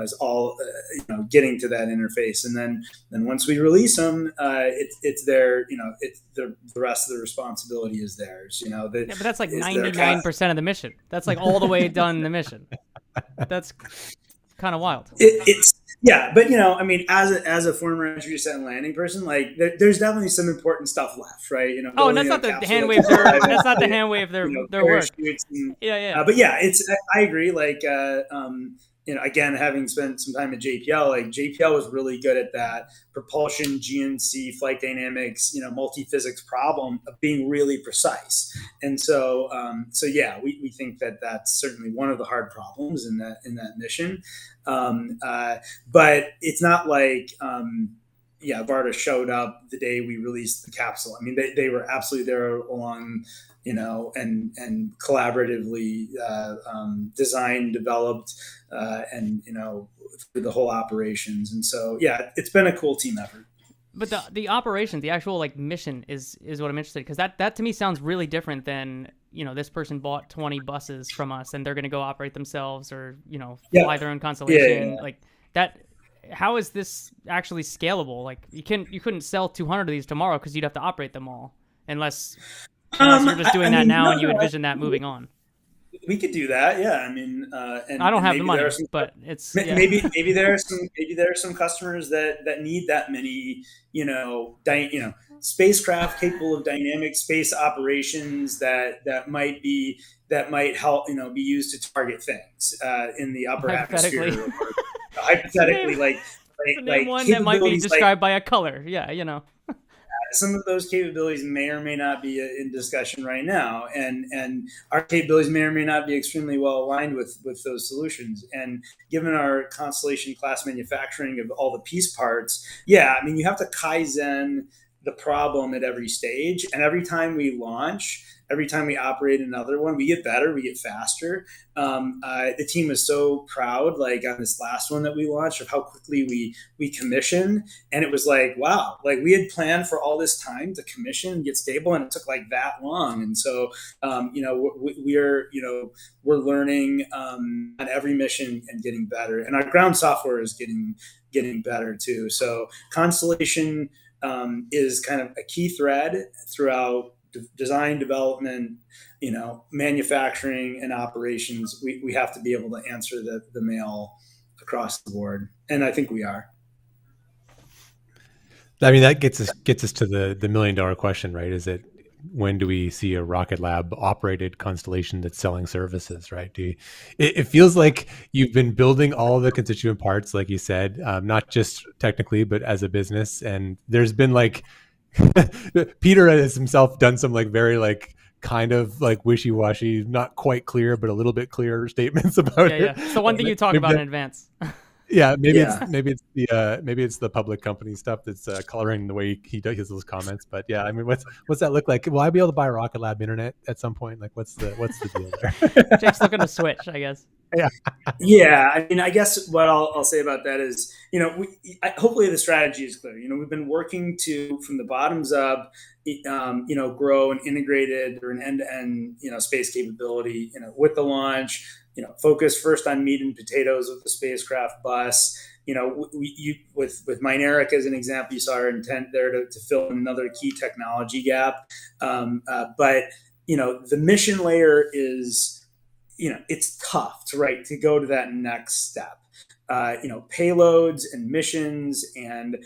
is all, getting to that interface. And then once we release them, it's their, it's the rest of the responsibility is theirs. But that's like 99% of the mission. That's like all the way done the mission. That's kind of wild. But as a former entry, descent, and landing person, like there's definitely some important stuff left, right? And that's not the hand wave. That's not the hand wave. Their work. But I agree. Like, again, having spent some time at JPL, like JPL was really good at that propulsion, GNC, flight dynamics, multi-physics problem of being really precise. And so, we think that that's certainly one of the hard problems in that mission. But it's not like, Varda showed up the day we released the capsule. I mean, they were absolutely there along, and collaboratively designed, developed, and through the whole operations. And so, it's been a cool team effort. But the operation, the actual mission is what I'm interested in, because that to me sounds really different than, this person bought 20 buses from us and they're going to go operate themselves or, fly their own constellation. Like that. How is this actually scalable? Like you couldn't sell 200 of these tomorrow because you'd have to operate them all unless you're just doing that now and you envision that moving on. We could do that, yeah. I mean, and I don't have the money, but it's maybe there are some customers that need that many, spacecraft capable of dynamic space operations that might help, be used to target things in the upper atmosphere. Hypothetically, like one that might be described by a color, some of those capabilities may or may not be in discussion right now, and our capabilities may or may not be extremely well aligned with those solutions. And given our constellation class manufacturing of all the piece parts, you have to Kaizen the problem at every stage, and every time we launch, every time we operate another one, we get better, we get faster. The team was so proud, like on this last one that we launched, of how quickly we commissioned. And it was like, wow, like we had planned for all this time to commission and get stable, and it took like that long. And so, we're learning on every mission and getting better. And our ground software is getting better too. So Constellation is kind of a key thread throughout design, development, manufacturing, and operations. We have to be able to answer the mail across the board, and I think we are. I mean, that gets us to the $1 million question, right? Is it, when do we see a Rocket Lab operated constellation that's selling services, right? It feels like you've been building all the constituent parts, like you said, not just technically, but as a business. And there's been Peter has himself done some very kind of wishy-washy, not quite clear, but a little bit clearer statements about it. Yeah. So one thing you talk about in advance. Yeah, maybe it's the public company stuff that's coloring the way he does those comments. But yeah, I mean, what's that look like? Will I be able to buy Rocket Lab internet at some point? Like, what's the deal there? Jake's looking to switch, I guess. Yeah. I mean, I guess what I'll say about that is, hopefully the strategy is clear. We've been working from the bottoms up, grow an integrated or an end-to-end, space capability, with the launch. Focus first on meat and potatoes with the spacecraft bus. With Mynaric as an example, you saw our intent there to fill in another key technology gap. But the mission layer is, it's tough to go to that next step. Payloads and missions, and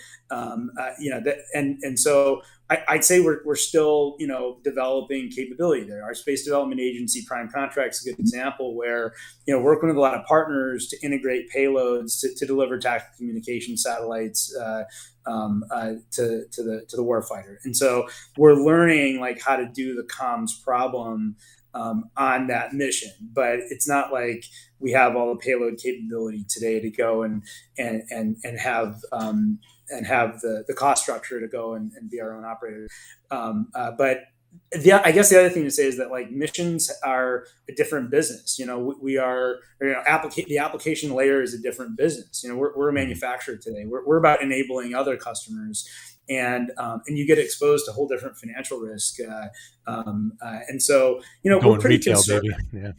so I'd say we're still developing capability there. Our Space Development Agency Prime Contract is a good example where working with a lot of partners to integrate payloads to deliver tactical communication satellites to the warfighter. And so we're learning how to do the comms problem on that mission, but it's not like we have all the payload capability today to go and have the cost structure to go and be our own operator. But I guess the other thing to say is that like missions are a different business. We are, the application layer is a different business. We're a manufacturer today. We're about enabling other customers, and you get exposed to a whole different financial risk. And so, we're pretty retail, conservative. baby. Yeah.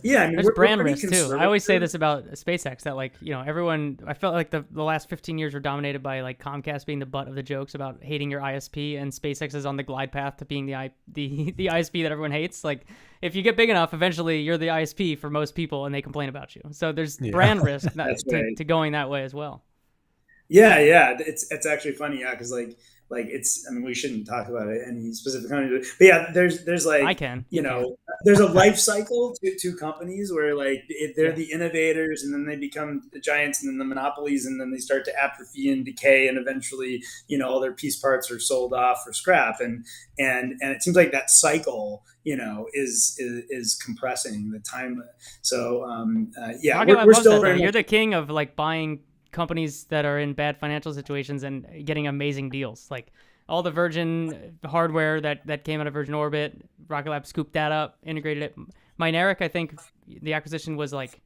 Yeah, I mean, There's we're brand pretty risk too. conservative. I always say this about SpaceX, that like, everyone, I felt like the last 15 years were dominated by like Comcast being the butt of the jokes about hating your ISP, and SpaceX is on the glide path to being the ISP that everyone hates. Like, if you get big enough, eventually you're the ISP for most people and they complain about you. So there's brand risk to going that way as well. Yeah, it's actually funny, yeah, because like it's, I mean, we shouldn't talk about it any specific company, but yeah, there's like, I can, there's a life cycle to companies where like they're the innovators, and then they become the giants, and then the monopolies, and then they start to atrophy and decay, and eventually all their piece parts are sold off for scrap, and it seems like that cycle is compressing the time. So yeah, we're still very You're the king of like buying companies that are in bad financial situations and getting amazing deals. Like all the Virgin hardware that came out of Virgin Orbit, Rocket Lab scooped that up, integrated it. Mynaric, I think the acquisition was like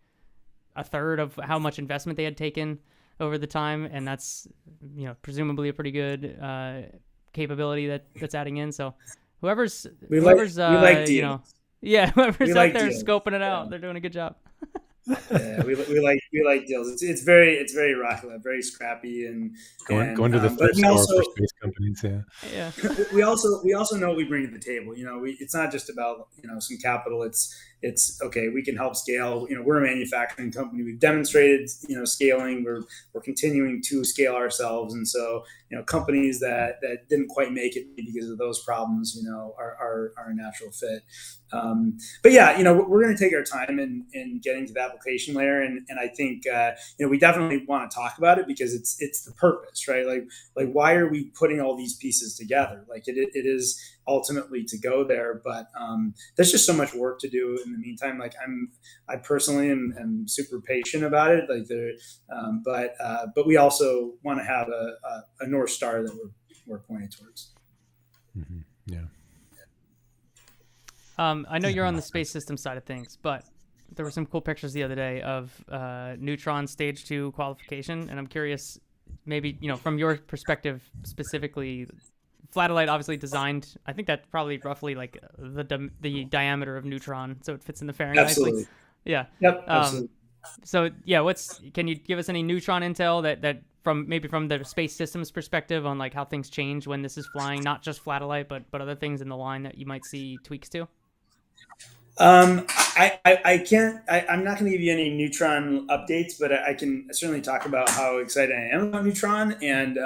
a third of how much investment they had taken over the time, and that's presumably a pretty good capability that's adding in. So whoever's we like deals. whoever's out there scoping it out, they're doing a good job. Yeah, we like deals. It's very Rocket Lab, very scrappy, and going to the thrift store for space companies. Yeah. We also know what we bring to the table. It's not just about some capital. It's okay. We can help scale. We're a manufacturing company. We've demonstrated scaling. We're continuing to scale ourselves, and so companies that didn't quite make it because of those problems are a natural fit. But yeah, we're going to take our time in getting to the application layer, and I think we definitely want to talk about it because it's the purpose, right? Like why are we putting all these pieces together? Like it is ultimately to go there, but there's just so much work to do in the meantime. Like I personally am super patient about it. Like but we also want to have a North Star that we're pointing towards. Mm-hmm. Yeah. I know you're on the space system side of things, but there were some cool pictures the other day of Neutron Stage 2 qualification, and I'm curious, maybe from your perspective specifically. Flatellite obviously designed, I think that's probably roughly like the diameter of Neutron, so it fits in the fairing Absolutely. nicely. Yeah. Yep. Absolutely. So yeah, can you give us any Neutron intel that from the space systems perspective on like how things change when this is flying, not just Flatellite, but other things in the line that you might see tweaks to? I can't. I'm not going to give you any Neutron updates, but I can certainly talk about how excited I am about Neutron, and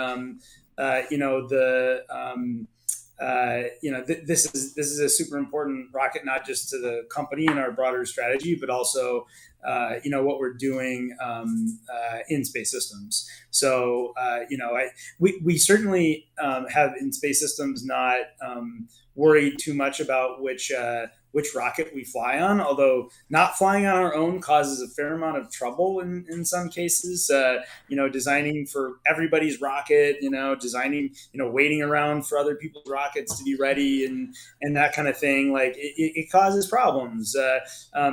this is a super important rocket, not just to the company and our broader strategy, but also what we're doing in space systems. So we certainly have in space systems not worried too much about which rocket we fly on, although not flying on our own causes a fair amount of trouble in some cases. Designing for everybody's rocket, designing, waiting around for other people's rockets to be ready and that kind of thing. Like it causes problems.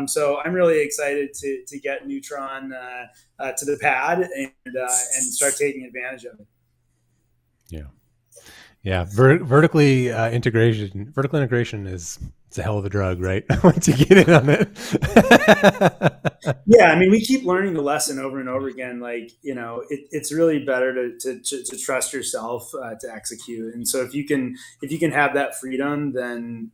So I'm really excited to get Neutron to the pad and start taking advantage of it. Yeah. Yeah, vertical integration is a hell of a drug, right? Once you get in on it. Yeah, I mean, we keep learning the lesson over and over again. Like, it's really better to trust yourself to execute. And so if you can have that freedom, then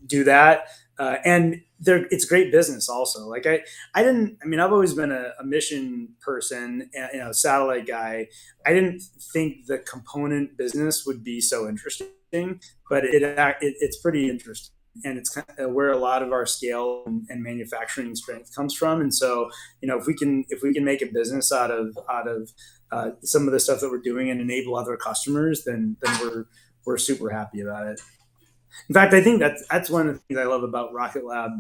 do that. And it's great business also. Like I've always been a mission person, satellite guy. I didn't think the component business would be so interesting, but it's pretty interesting. And it's kind of where a lot of our scale and manufacturing strength comes from. And so, if we can make a business out of some of the stuff that we're doing and enable other customers, then we're super happy about it. In fact, I think that's one of the things I love about Rocket Lab,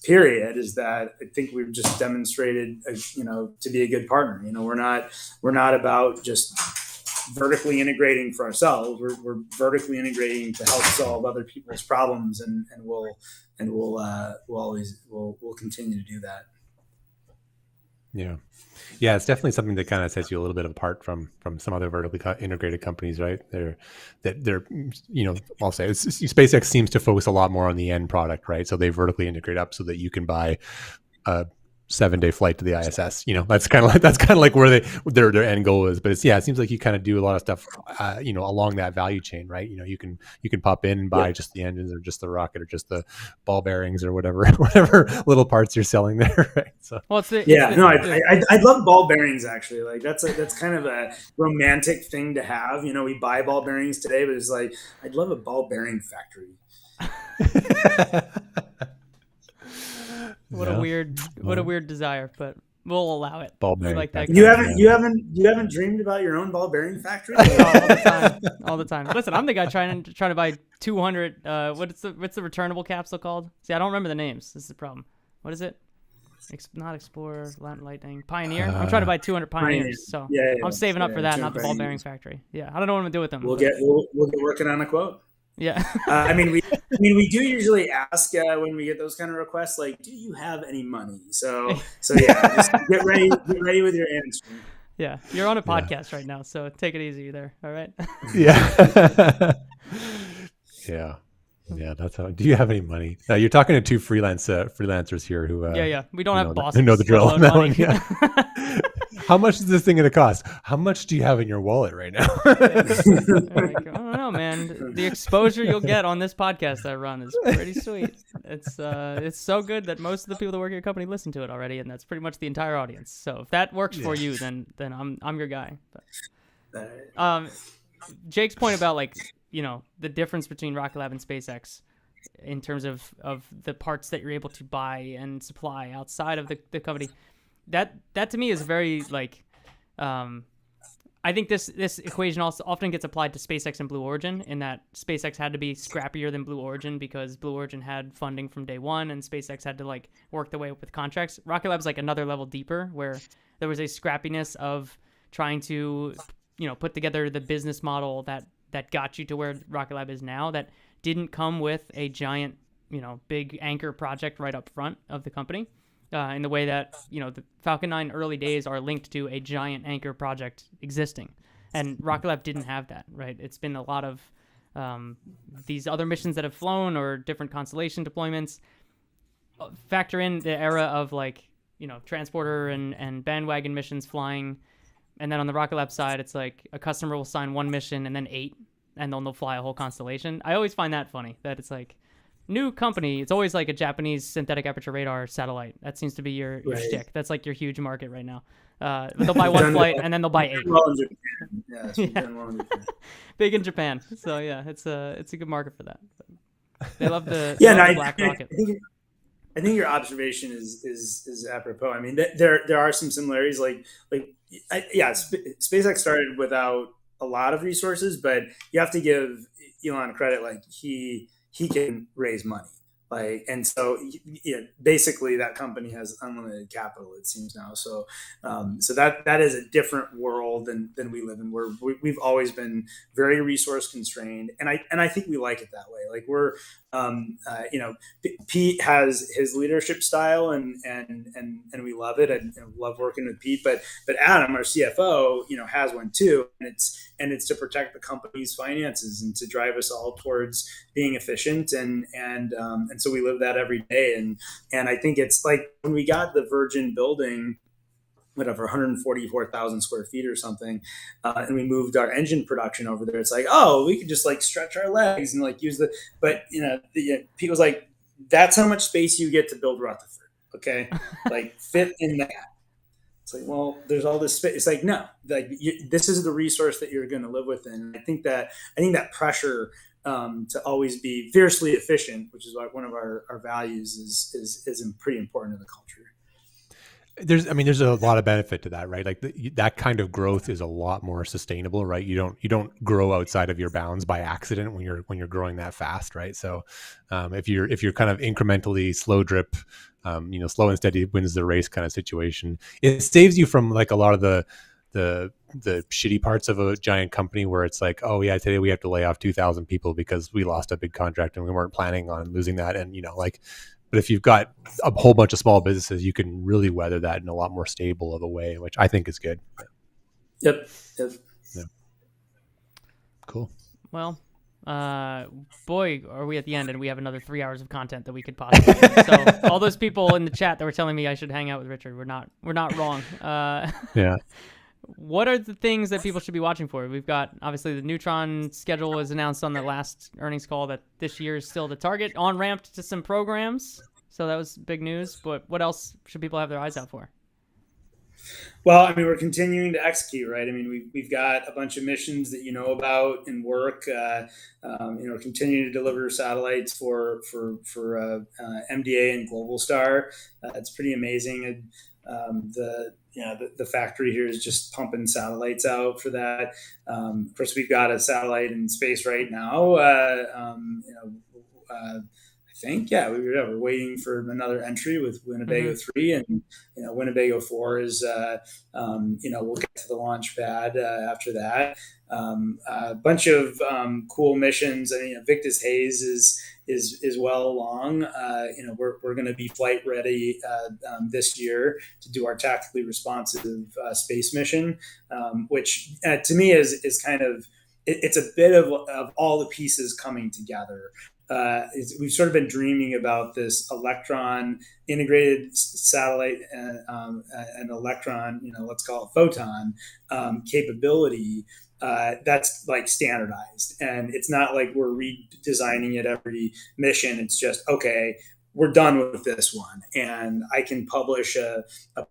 period, is that I think we've just demonstrated, to be a good partner. We're not about just vertically integrating for ourselves. We're vertically integrating to help solve other people's problems, and we'll continue to do that. Yeah, it's definitely something that kind of sets you a little bit apart from some other vertically integrated companies, right? They're I'll say SpaceX seems to focus a lot more on the end product, right? So they vertically integrate up so that you can buy a 7-day flight to the ISS. That's kind of like where their end goal is. But it seems like you kind of do a lot of stuff, along that value chain, right? You can pop in and buy just the engines or just the rocket or just the ball bearings or whatever little parts you're selling there, right? So I'd love ball bearings actually. Like that's kind of a romantic thing to have. We buy ball bearings today, but it's like I'd love a ball bearing factory. What a weird desire, but we'll allow it. Ball bearing. Like that. You haven't dreamed about your own ball bearing factory? all the time. Listen, I'm the guy trying to buy 200. What's the returnable capsule called? See, I don't remember the names. This is the problem. What is it? Not Explorer, Lightning, Pioneer. I'm trying to buy 200 Pioneers, so I'm saving up for that, not the ball bearing factory. Yeah, I don't know what I'm gonna do with them. We'll get working on a quote. Yeah. We do usually ask when we get those kind of requests, like, do you have any money? So yeah, just get ready with your answer. Yeah, you're on a podcast right now, so take it easy there. All right. Yeah. Yeah, that's how. Do you have any money? You're talking to two freelancers here who. We don't have bosses. Who know the drill on that one. Yeah. How much is this thing going to cost? How much do you have in your wallet right now? I don't know, man. The exposure you'll get on this podcast I run is pretty sweet. It's so good that most of the people that work at your company listen to it already, and that's pretty much the entire audience. So if that works for you, then I'm your guy. But, Jake's point about the difference between Rocket Lab and SpaceX in terms of the parts that you're able to buy and supply outside of the company. That to me is very I think this equation also often gets applied to SpaceX and Blue Origin, in that SpaceX had to be scrappier than Blue Origin because Blue Origin had funding from day one and SpaceX had to work their way up with contracts. Rocket Lab's another level deeper, where there was a scrappiness of trying to put together the business model that got you to where Rocket Lab is now, that didn't come with a giant big anchor project right up front of the company. In the way that, the Falcon 9 early days are linked to a giant anchor project existing. And Rocket Lab didn't have that, right? It's been a lot of these other missions that have flown or different constellation deployments. Factor in the era of transporter and bandwagon missions flying. And then on the Rocket Lab side, it's a customer will sign one mission and then 8, and then they'll fly a whole constellation. I always find that funny, that it's new company, it's always a Japanese synthetic aperture radar satellite. That seems to be your shtick. That's your huge market right now. But they'll buy one flight and then they'll buy 8. Well in Japan. Yeah, big in Japan. So yeah, it's a good market for that. They love the black rocket. I think your observation is apropos. I mean, there are some similarities. SpaceX started without a lot of resources, but you have to give Elon credit. He can raise money. And so basically that company has unlimited capital, it seems now. So that is a different world than we live in, where we've always been very resource constrained. And I think we like it that way. We're, Pete has his leadership style and we love it and love working with Pete, but Adam, our CFO, has one too. And it's to protect the company's finances and to drive us all towards being efficient. And so we live that every day. And I think it's when we got the Virgin building, whatever, 144,000 square feet or something, and we moved our engine production over there. It's we could just stretch our legs and use but Pete was that's how much space you get to build Rutherford. Okay. Fit in that. It's well, there's all this space. It's no, this is the resource that you're going to live within. I think that pressure to always be fiercely efficient, which is one of our values, is pretty important in the culture. There's a lot of benefit to that, right? That kind of growth is a lot more sustainable, right? You don't grow outside of your bounds by accident when you're growing that fast, right? So, if you're kind of incrementally slow drip, slow and steady wins the race kind of situation, it saves you from a lot of the the shitty parts of a giant company where it's like, oh yeah, today we have to lay off 2,000 people because we lost a big contract and we weren't planning on losing that. And, like, but if you've got a whole bunch of small businesses, you can really weather that in a lot more stable of a way, which I think is good. Yep. Yeah. Cool. Well, boy, are we at the end, and we have another 3 hours of content that we could possibly do. So all those people in the chat that were telling me I should hang out with Richard, we're not wrong. Yeah. What are the things that people should be watching for? We've got, obviously, the Neutron schedule was announced on the last earnings call that this year is still the target, on-ramped to some programs. So that was big news. But what else should people have their eyes out for? Well, I mean, we're continuing to execute, right? I mean, we've got a bunch of missions that you know about and work. Continuing to deliver satellites for MDA and Globalstar. It's pretty amazing. The factory here is just pumping satellites out for that. Of course, we've got a satellite in space right now. I think, we're waiting for another entry with Winnebago 3, and Winnebago 4 is we'll get to the launch pad after that. A bunch of cool missions. I mean, Victus Haze is well along. We're going to be flight ready this year to do our tactically responsive space mission, which to me is kind of it's a bit of all the pieces coming together. We've sort of been dreaming about this Electron integrated satellite and an Electron, let's call it Photon capability. That's like standardized, and it's not like we're redesigning it every mission. It's just, okay, we're done with this one, and I can publish a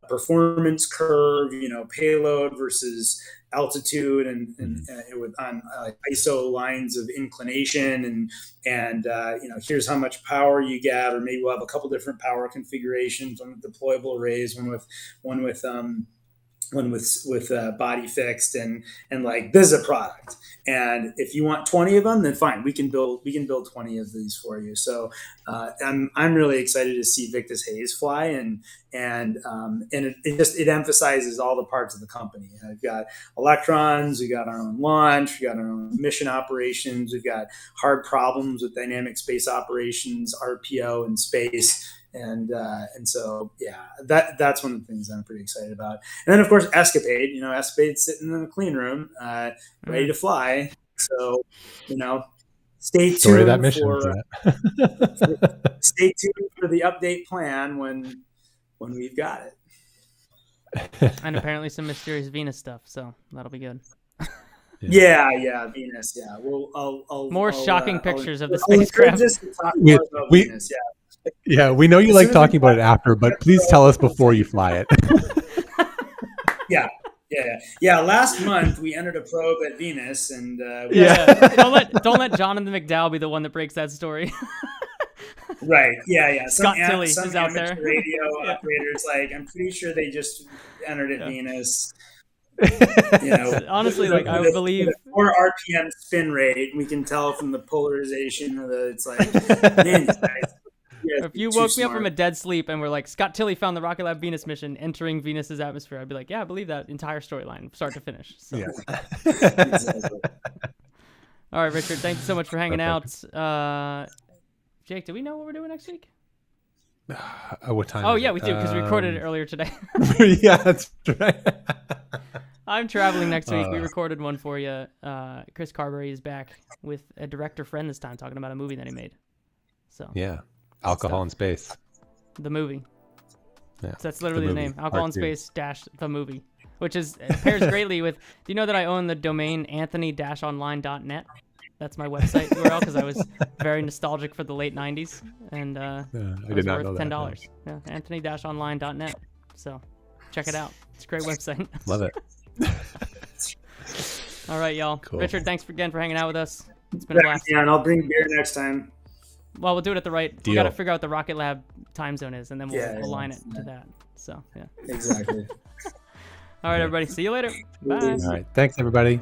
performance curve, payload versus altitude, and on ISO lines of inclination, and here's how much power you get, or maybe we'll have a couple different power configurations, one with deployable arrays, one with body fixed, and like, this is a product. And if you want 20 of them, then fine, we can build 20 of these for you. So I'm really excited to see Victus Haze fly, and it emphasizes all the parts of the company. We've got Electrons, we got our own launch, we got our own mission operations, we've got hard problems with dynamic space operations, RPO, and space. And so, that's one of the things I'm pretty excited about. And then, of course, Escapade. Escapade's sitting in the clean room, ready to fly. So, stay tuned. Story of that mission. Stay tuned for the update plan when we've got it. And apparently some mysterious Venus stuff, so that'll be good. Yeah, Venus. Yeah, More shocking pictures of the spacecraft. Venus, Yeah, we know you like talking about it after, but please tell us before you fly it. Yeah. Last month we entered a probe at Venus, and don't let Jonathan McDowell be the one that breaks that story. Right. Yeah. Scott Tilley is some out there. Radio operators, like, I'm pretty sure they just entered at Venus. Honestly, like, I would believe 4 RPM spin rate. We can tell from the polarization of it's like, man, guys. If you woke me up from a dead sleep and were like, Scott Tilley found the Rocket Lab Venus mission entering Venus's atmosphere, I'd be like, yeah, I believe that entire storyline, start to finish. So. Yeah. Exactly. All right, Richard, thank you so much for hanging out. Jake, do we know what we're doing next week? What time? Oh, yeah, we do, because we recorded it earlier today. Yeah, that's right. I'm traveling next week. We recorded one for you. Chris Carberry is back with a director friend this time, talking about a movie that he made. So yeah. Alcohol in Space. The movie. Yeah. So that's literally the name. Alcohol in Space - the movie. Which pairs greatly with... Do you know that I own the domain anthony-online.net? That's my website URL, because I was very nostalgic for the late 90s. And I it did was not worth know that. $10. Yeah, anthony-online.net. So check it out. It's a great website. Love it. All right, y'all. Cool. Richard, thanks again for hanging out with us. It's been a blast. Yeah, and I'll bring beer next time. Well, we'll do it at the right. Deal. We got to figure out the Rocket Lab time zone is, and then we'll align it to that. So, yeah. Exactly. All right, everybody. See you later. Bye. All right. Thanks, everybody.